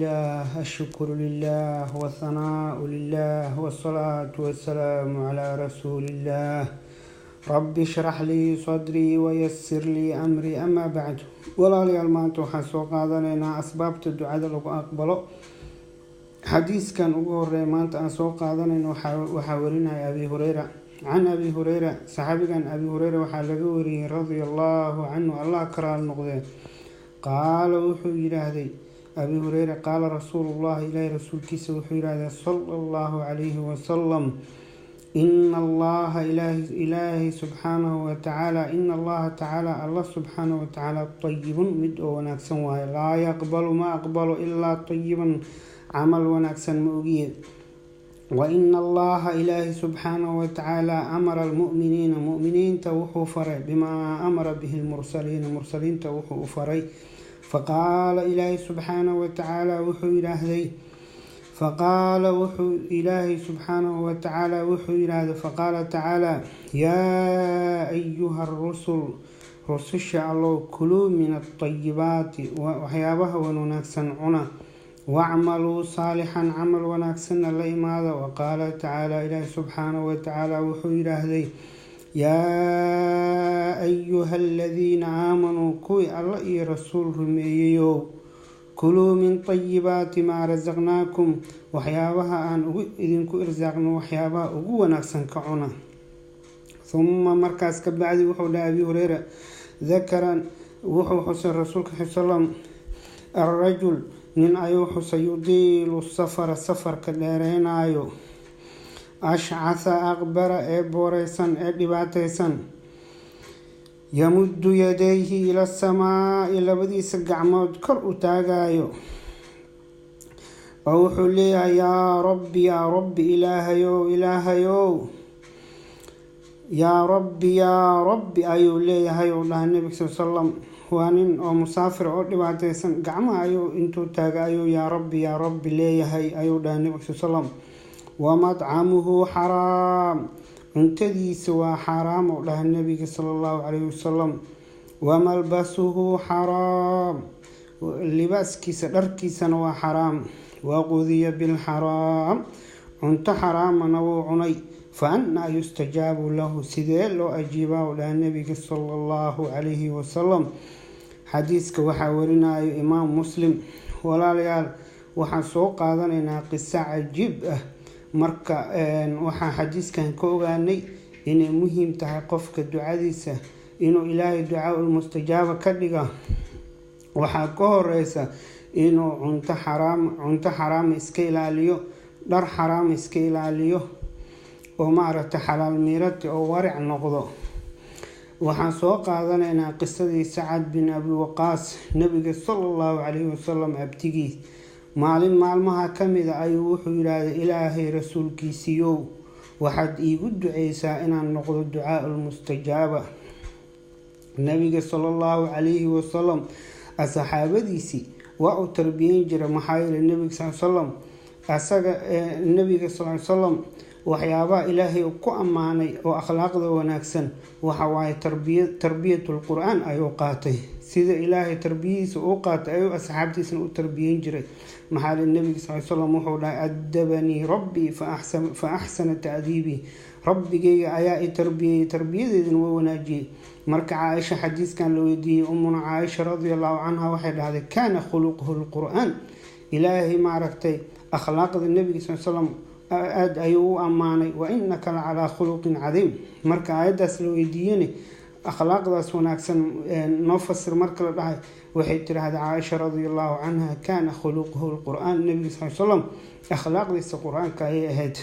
لله الشكر لله والثناء لله والصلاة والسلام على رسول الله رب اشرح لي صدري ويسر لي أمري أما بعد ولا لي المانتو حسوق هذا لنا أسباب الدعاء لو أقبله حديث كان أقول ريمانت أسوق هذا لنا وحاورنا أبي هريرة عن أبي هريرة صحابي كان أبي هريرة وحلقوري رضي الله عنه الله كرى النقدين قال وحي هذه أبي هريرة قال رسول الله إلى رسول كيس وحي هذا صلى الله عليه وسلم إن الله إله سبحانه وتعالى إن الله تعالى الله سبحانه وتعالى طيب مدء ونكسن لا يقبل ما أقبل إلا طيبا عمل ونكسن مؤجيد وإن الله إله سبحانه وتعالى أمر المؤمنين توحوا فري بما أمر به المرسلين توحوا فري فقال إله سبحانه وتعالى وحو إلهي فقال وحو إله سبحانه وتعالى وحو إلهي فقال تعالى يا أيها الرسل الله كلوا من الطيبات وحيابها ونكسن عنا واعملوا صالحا عمل ونكسن لإماذا وقال تعالى إله سبحانه وتعالى وحو إلهي يا أيها الذين آمنوا كوي الله رسول رمييو كلوا من طيبات ما رزقناكم وحيابها أن إذنكو إرزاقنا وحيابها أقوى نكسن كعنا ثم مركز كبعد وحو أبي هريرة ذكرا وحو حسن رسولك صلى الله عليه وسلم الرجل من أيوح سيطيل السفر كديرين أيو أشعث أغبر بوريسا دباتيسا يمد يديه إلى السماء إلى بدي سقعمود كر تاغايو أوحو لي يا رب إلهيو يا رب أيو لي هيو الله النبي صلى الله عليه وسلم وانين أو مسافر أو دباتيسا قعما أيو انتو تاغايو يا رب لي أيو الله النبي صلى الله عليه وسلم ومطعمه حرام انتديس وحرام له النبي صلى الله عليه وسلم وملبسه حرام اللباس كيس دركيس وحرام وغذي بالحرام انت حرام نوعني فأنا يستجاب له سيدل وأجيبه له النبي صلى الله عليه وسلم حديثك وحاورنا إمام مسلم ولا ليال وحسوق هذا قصة عجيبة marka waxaa xadiiskan ka ogaanay inay muhiim tahay qofka ducadiisa inuu ilaahay ducaa mustajaaba ka dhiga waxaa ka horeysa inuu cunto xaraam iska ilaaliyo dhar xaraam iska ilaaliyo oo maaragtay xalaal miirati oo waric noqdo waxaan soo qaadanaynaa qisadii Sacad bin Abi Waqaas nabiga sallallahu alayhi wasallam abtigiis maalin maalmaha kamida ayuu wuxuu yiraahday ilaahay rasuulkiisiyo waxaad iigu duceysaa inaan noqdo ducaa mustajaaba nabiga sallallahu alayhi wasallam asxaabadiisi waa u tarbiyin jiray maxaayil nabiga sallallahu nabiga sallallahu alayhi wasallam waxyaabaha ilaahay ku amaanay oo akhlaaqda wanaagsan waxa waay tarbiyatul quraan ayuu qaatay sida ilaahay tarbiyadiisa uu qaatay ayuu asxaabtiisna u tarbiyin jiray محال النبي صلى الله عليه وسلم وحوله أدبني ربي فأحسن تأديبي ربي جي آياء تربية ذي وناجي مركع عائشة حديث كان لو يدي أمنا عائشة رضي الله عنها واحد هذا كان خلقه القرآن إلهي معركتي أخلاق النبي صلى الله عليه وسلم أيو أماني وإنك على خلق عظيم مركع عائدة لو يديني أخلاق ذا سوناكسن نفسر مركل بعد وحيت هذا عائشة رضي الله عنها كان خلقه القرآن النبي صلى الله عليه وسلم أخلاق ذا القرآن كأي هاد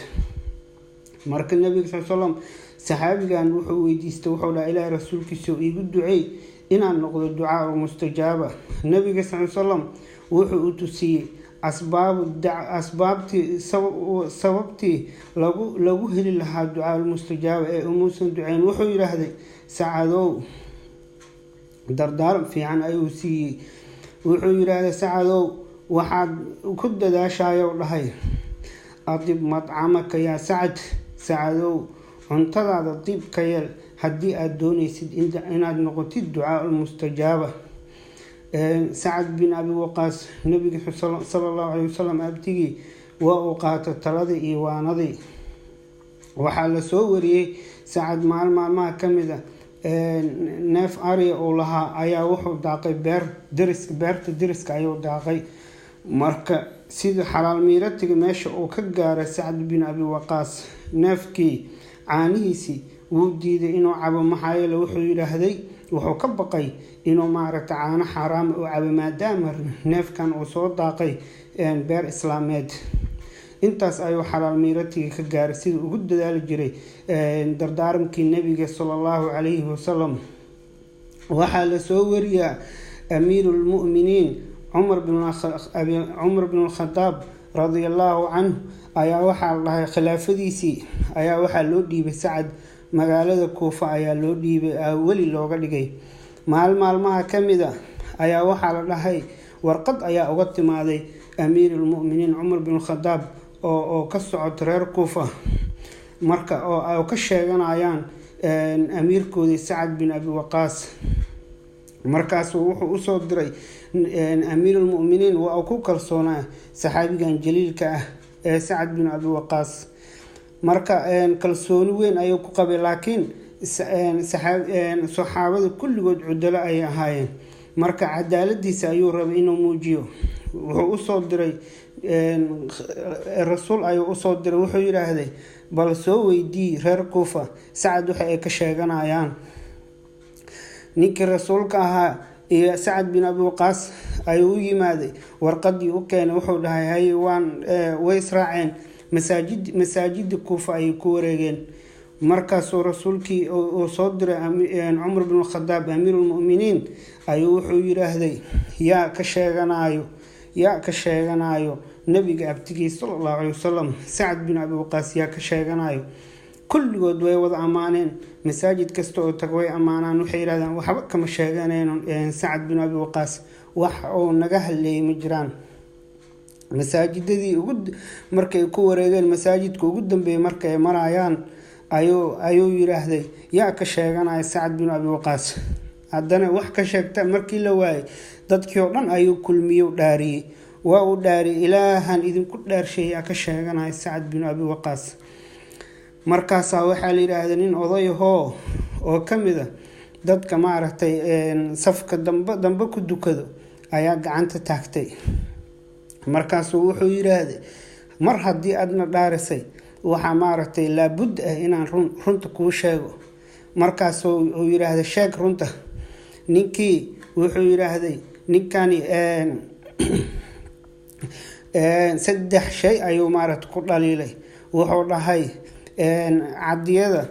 مركل النبي صلى الله عليه وسلم صحابي كان وحو يستوحوا لا إله رسول كسو يدعي إن نقض الدعاء مستجابة النبي صلى الله عليه وسلم وحو تسي سببتي لو هل لها الدعاء المستجابة أموسن دعين وحو يرهدي سعدو دردار في عن أيوسي وحو يرهدي سعدو وحد كد ذا شايو لهي أطيب مطعمك يا سعدو انتظر الطيب كيل هدي أدوني سيد إن نقطي الدعاء المستجابة sacad bin abi waqaas nabiga sallallahu alayhi wasallam abtigii waa uu qaato taladii iyo waanadii. waxaa la soo wariyey sacad maalmaha ka mid ah neef ari uu lahaa ayaa wuxuu daaqay beerta deriska ayuu daaqay. marka sida xalaal miiratiga meesha uu ka gaaray sacad bin abi waqaas neefkii caanihiisii wuu diiday inuu cabo, maxaa yeele wuxuu yidhaahday wuxuu ka baqay inuu maaragta caano xaaraama u cabo maadaama neefkan uu soo daaqay beer islaameed. intaas ayuu xalaal miiratiga ka gaaray sida ugu dadaali jiray dardaaramkii nabiga sallallahu calayhi wasalam. waxaa la soo wariyaa amiirulmu'miniin cumar bin al-khadaab radiallahu canhu ayaa waxaa la dhahay khilaafadiisii ayaa waxaa loo dhiibay sacad, magaalada kuufa ayaa loo dhiibay, weli looga dhigay. maalmaha ka mid a ayaa waxaa la dhahay warqad ayaa uga timaaday amiirulmu'miniin cumar bin al-khadaab oo ka socota reer kuufa, marka oo ka sheeganayaan amiirkoodii sacad bin abi waqaas. markaasuu wuxuu usoo diray amiirulmu'miniin waa uu ku kalsoonaa saxaabigan jaliilka ah ee sacad bin abi waqaas. marka kalsooni weyn ayuu ku qabay, laakiin saxaabada kulligood cudalo ay ahaayeen. marka cadaaladiisa ayuu rabay inuu muujiyo. wuxuu usoo diray rasuul ayuu usoo diray, wuxuu yidhaahday bal soo weydii reer kuufa sacad waxa ay ka sheeganayaan. ninkii rasuulka ahaa iyo sacad bin abi waqaas ayuu u yimaaday, warqadii u keenay, wuxuu dhahay hay way israaceen masaajida kuufa ayay ku wareegeen. markaasuu rasuulkii uu soo diray cumar bin al-khadaab amiirulmu'miniin ayuu wuxuu yidhaahday yaa ka sheeganayo nabiga abtigii sallallahu alayhi wasallam sacad bin abi waqaas yaa ka sheeganayo. kulligood way wada ammaaneen, masaajid kasta oo tag way ammaanaan, waxay yidhahdaan waxba kama sheeganayno sacad bin abi waqaas, wax oo naga hadleeyay ma jiraan. masaajidadii markay ku wareegeen masaajidka ugu dambeeyay markay marayaan ayuu yidhaahday yaa ka sheeganaya sacad bin abi waqaas. haddana wax ka sheegta markii la waayay dadkii oo dhan ayuu kulmiyo dhaariyey, waa uu dhaariyay ilaahan idinku dhaarshay yaa ka sheeganaya sacad bin abi waqaas. markaasaa waxaa la yidhaahday nin odayahoo oo ka mid a dadka maaragtay safka dambe ku dukado ayaa gacanta taagtay. markaasuu wuxuu yidhaahday mar haddii aadna dhaarisay waxaa maaragtay laabud ah inaan runta kuu sheego. markaasuu yidhaahday sheeg runta. ninkii wuxuu yidhaahday ninkani 3 shay ayuu maaragtay ku dhaliilay. wuxuu dhahay cadiyada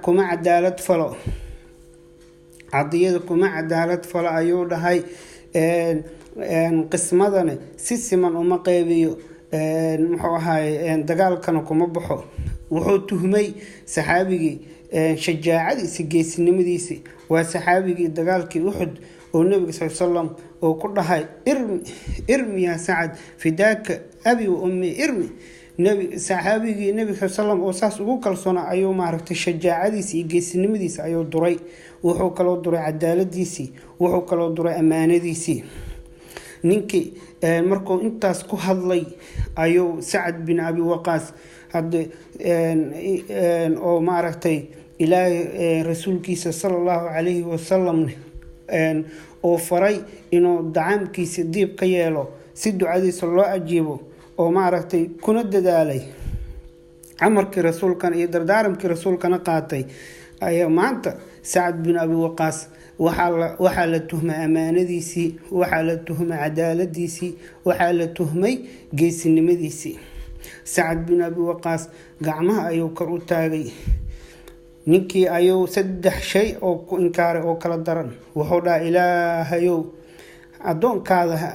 kuma cadaalad falo ayuu dhahay. qismadani si siman uma qeybiyo, muxuu ahaay dagaalkana kuma baxo. wuxuu tuhmay saxaabigii shajaacadiisi geesinimadiisi, waa saxaabigii dagaalkii uxud oo nabiga sal sallam oo ku dhahay irmi ya sacad fidaaka abi wa ummi irmi. saxaabigii nabiga sal sallam oo saas ugu kalsoona ayuu maaragtay shajaacadiisi iyo geesinimadiisi ayuu duray. wuxuu kaloo duray cadaaladiisii, wuxuu kaloo duray ammaanadiisii. ninkii markuu intaas ku hadlay ayuu sacad bin abi waqaas oo maaragtay ilaahay rasuulkiisa sallallahu calayhi wasalam oo faray inuu dacaamkiisa diib ka yeelo si ducadiisa loo ajiibo, oo maaragtay kuna dadaalay amarkii rasuulkan iyo dardaaramkii rasuulkana qaatay. ayaa maanta sacad bin abi waqaas waxaa la tuhmay ammaanadiisii, waxaa la tuhmay cadaaladiisii, waxaa la tuhmay geesinimadiisii. sacad bin abi waqaas gacmaha ayuu kor u taagay. ninkii ayuu 3 shay oo ku inkaaray oo kala daran. wuxuu dhahay ilaahayow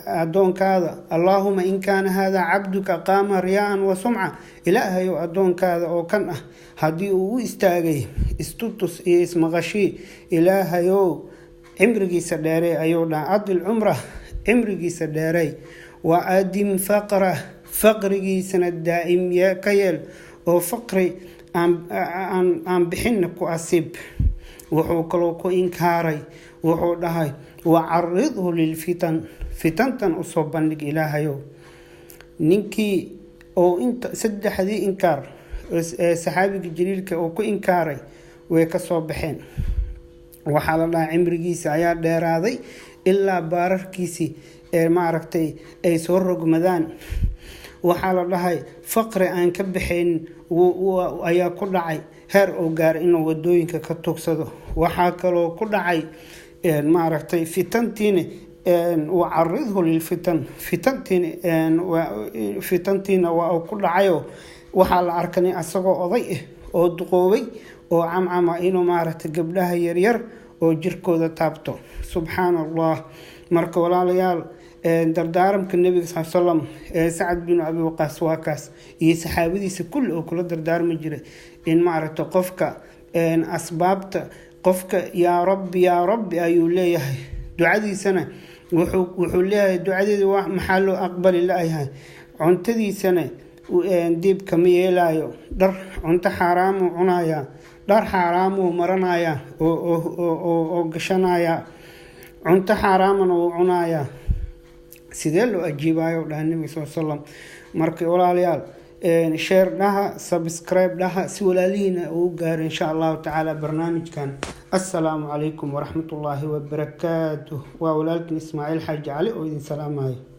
adoonkaada allaahuma in kaana haadaa cabduka qaama riyaan wa sumca, ilaahayow adoonkaada oo kan ah haddii uu u istaagay istutus iyo ismaqashii, ilaahayow cimrigiisa dheerey ayuu dhahay adil cumrah, cimrigiisa dheerey, wa adim faqrigiisana daa'im ka yeel oo faqri aan bixinna ku asiib. wuxuu kaloo ku inkaaray, wuxuu dhahay وعرضه للفتن فتنتن أصوبانك إلهيو نينكي أو إنت سد حدي إنكار saxaabiga jaliilka oo ku inkaaray way ka soo baxeen waxa la dhahay cimrigiisa ayaa dheeraaday ilaa baararkiisi maaragtay ay soo rogmadaan waxa la dhahay faqri aan ka bixin ayaa ku dhacay heer oo gaar inuu wadooyinka ka tugsado waxa kaloo ku dhacay maaragtay fitantiina وعرضه للفتن فتنتين وأكل عيو وحال أركني أسقو أضيء أو دقوي أو عم إنه مارت قبلها يرير أو جركو ذا تابتو سبحان الله مرك ولا ليال دردارم كالنبي صلى الله عليه وسلم سعد بن أبي وقاص واكاس يسحابي كل أو كل دردار مجري إن مارت قفك إن أسبابت قفك يا رب أيو ليه دعادي سنة وحو ليه دعادي محله أقبل الله عنتدي سنة ديب كمية لايو در عنت حرام وعنايا در حرام ومرنايا او قشنايا عنت حرام وعنايا سيدلو أجيبايو لأنه صلى الله عليه وسلم مركي ولا ليال شير لها سبسكرايب لها سولالينا وقار إن شاء الله تعالى برنامج كان السلام عليكم ورحمة الله وبركاته وأولادكم إسماعيل حاج علي وإذن سلام عليكم